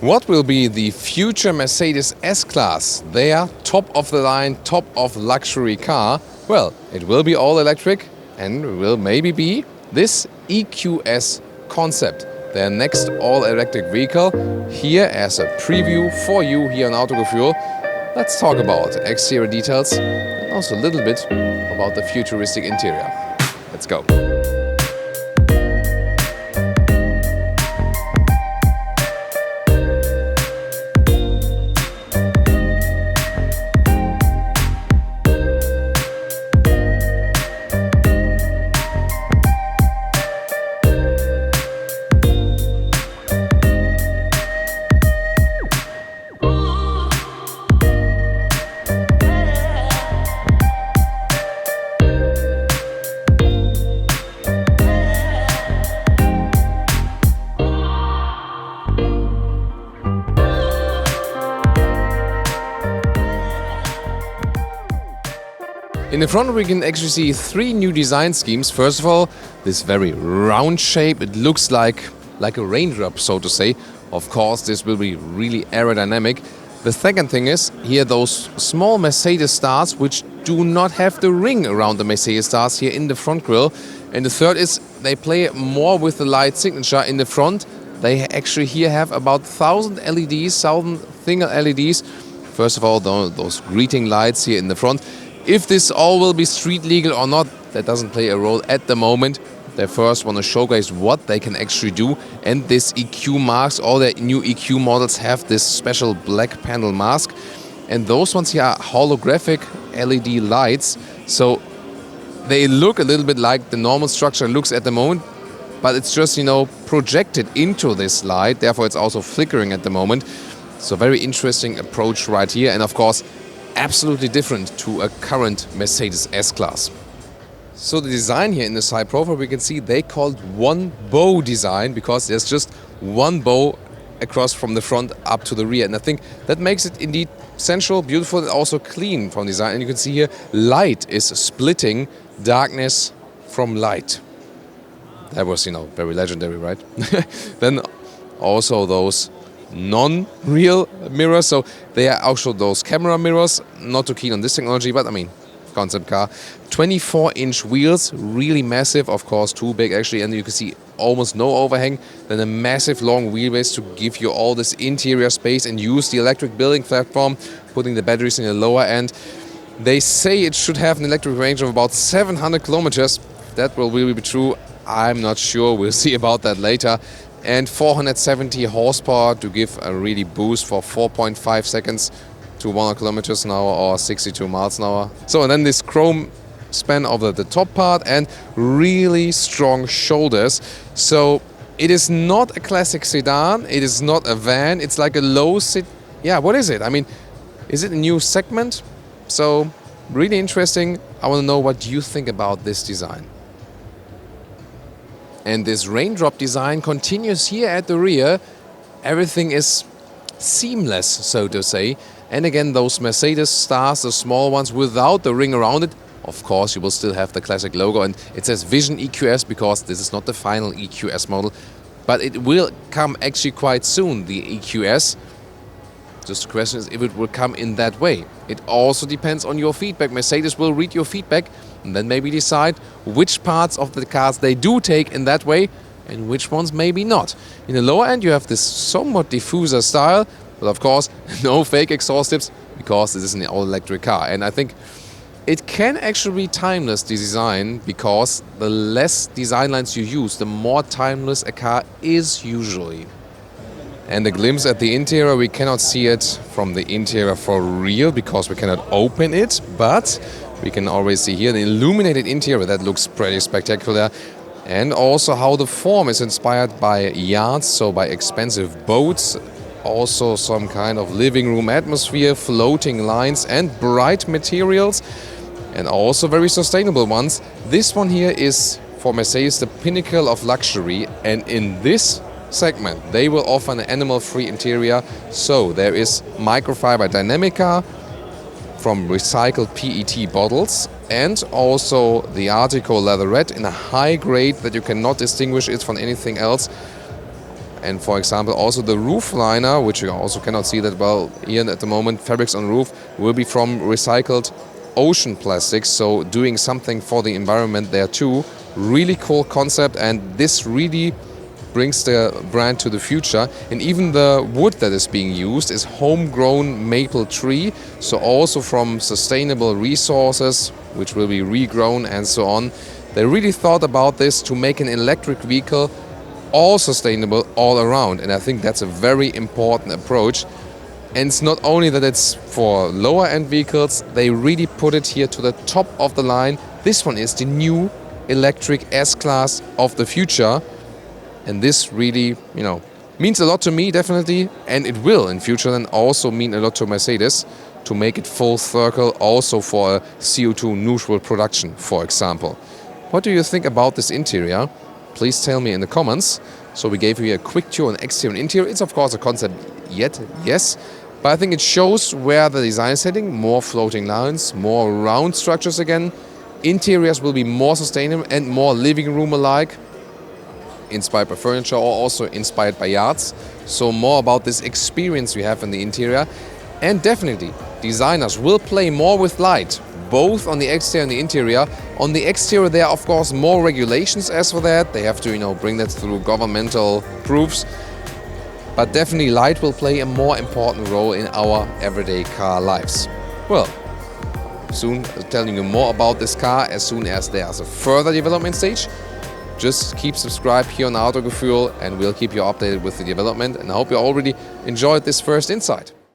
What will be the future Mercedes S-Class? Their top of the line, top of luxury car? Well, it will be all electric and will maybe be this EQS concept. Their next all electric vehicle, here as a preview for you here on Autogefühl. Let's talk about exterior details and also a little bit about the futuristic interior. Let's go. In the front we can actually see three new design schemes. First of all, this very round shape. It looks like a raindrop, so to say. Of course, this will be really aerodynamic. The second thing is, here those small Mercedes stars which do not have the ring around the Mercedes stars here in the front grille. And the third is, they play more with the light signature in the front. They actually here have about 1,000 LEDs, 1,000 single LEDs. First of all, those greeting lights here in the front. If this all will be street legal or not, that doesn't play a role at the moment. They first want to showcase what they can actually do. And this EQ masks, all their new EQ models have this special black panel mask. And those ones here are holographic LED lights. So they look a little bit like the normal structure looks at the moment. But it's just, projected into this light. Therefore, it's also flickering at the moment. So very interesting approach right here. And of course, absolutely different to a current Mercedes S-Class. So the design here in the side profile, we can see they called one bow design because there's just one bow across from the front up to the rear. And I think that makes it indeed sensual, beautiful, and also clean from design. And you can see here, light is splitting darkness from light. That was, very legendary, right? Then also those non-real mirrors, so they are also those camera mirrors. Not too keen on this technology, but concept car. 24-inch wheels, really massive, of course, too big actually, and you can see almost no overhang. Then a massive long wheelbase to give you all this interior space and use the electric building platform, putting the batteries in the lower end. They say it should have an electric range of about 700 kilometers. That will really be true. I'm not sure. We'll see about that later. And 470 horsepower to give a really boost for 4.5 seconds to 100 kilometers an hour or 62 miles an hour. So, and then this chrome span over the top part and really strong shoulders. So it is not a classic sedan. It is not a van. It's like a low sit. Yeah, what is it? Is it a new segment? So really interesting. I want to know what you think about this design. And this raindrop design continues here at the rear. Everything is seamless, so to say. And again, those Mercedes stars, the small ones without the ring around it. Of course, you will still have the classic logo. And it says Vision EQS because this is not the final EQS model. But it will come actually quite soon, the EQS. Just the question is if it will come in that way. It also depends on your feedback. Mercedes will read your feedback and then maybe decide which parts of the cars they do take in that way and which ones maybe not. In the lower end you have this somewhat diffuser style, but of course no fake exhaust tips because this is an all-electric car. And I think it can actually be timeless, the design, because the less design lines you use, the more timeless a car is usually. And a glimpse at the interior, we cannot see it from the interior for real because we cannot open it, but we can always see here the illuminated interior. That looks pretty spectacular. And also how the form is inspired by yachts, so by expensive boats. Also some kind of living room atmosphere, floating lines and bright materials. And also very sustainable ones. This one here is for Mercedes the pinnacle of luxury, and in this segment they will offer an animal-free interior. So there is microfiber Dynamica from recycled PET bottles and also the Artico leatherette in a high grade that you cannot distinguish it from anything else. And for example, also the roof liner, which you also cannot see that well here at the moment, fabrics on roof will be from recycled ocean plastics, so doing something for the environment there too. Really cool concept, and this really brings the brand to the future. And even the wood that is being used is homegrown maple tree, so also from sustainable resources, which will be regrown and so on. They really thought about this to make an electric vehicle all sustainable all around, and I think that's a very important approach. And it's not only that it's for lower end vehicles, they really put it here to the top of the line. This one is the new electric S-Class of the future. And this really, means a lot to me, definitely. And it will in future then also mean a lot to Mercedes to make it full circle also for a CO2 neutral production, for example. What do you think about this interior? Please tell me in the comments. So we gave you a quick tour on exterior and interior. It's of course a concept yet, yes. But I think it shows where the design is heading. More floating lines, more round structures again. Interiors will be more sustainable and more living room alike. Inspired by furniture or also inspired by yachts. So more about this experience we have in the interior. And definitely, designers will play more with light, both on the exterior and the interior. On the exterior, there are of course more regulations as for that. They have to, bring that through governmental proofs. But definitely light will play a more important role in our everyday car lives. Well, soon telling you more about this car as soon as there's a further development stage. Just keep subscribed here on Autogefühl and we'll keep you updated with the development. And I hope you already enjoyed this first insight.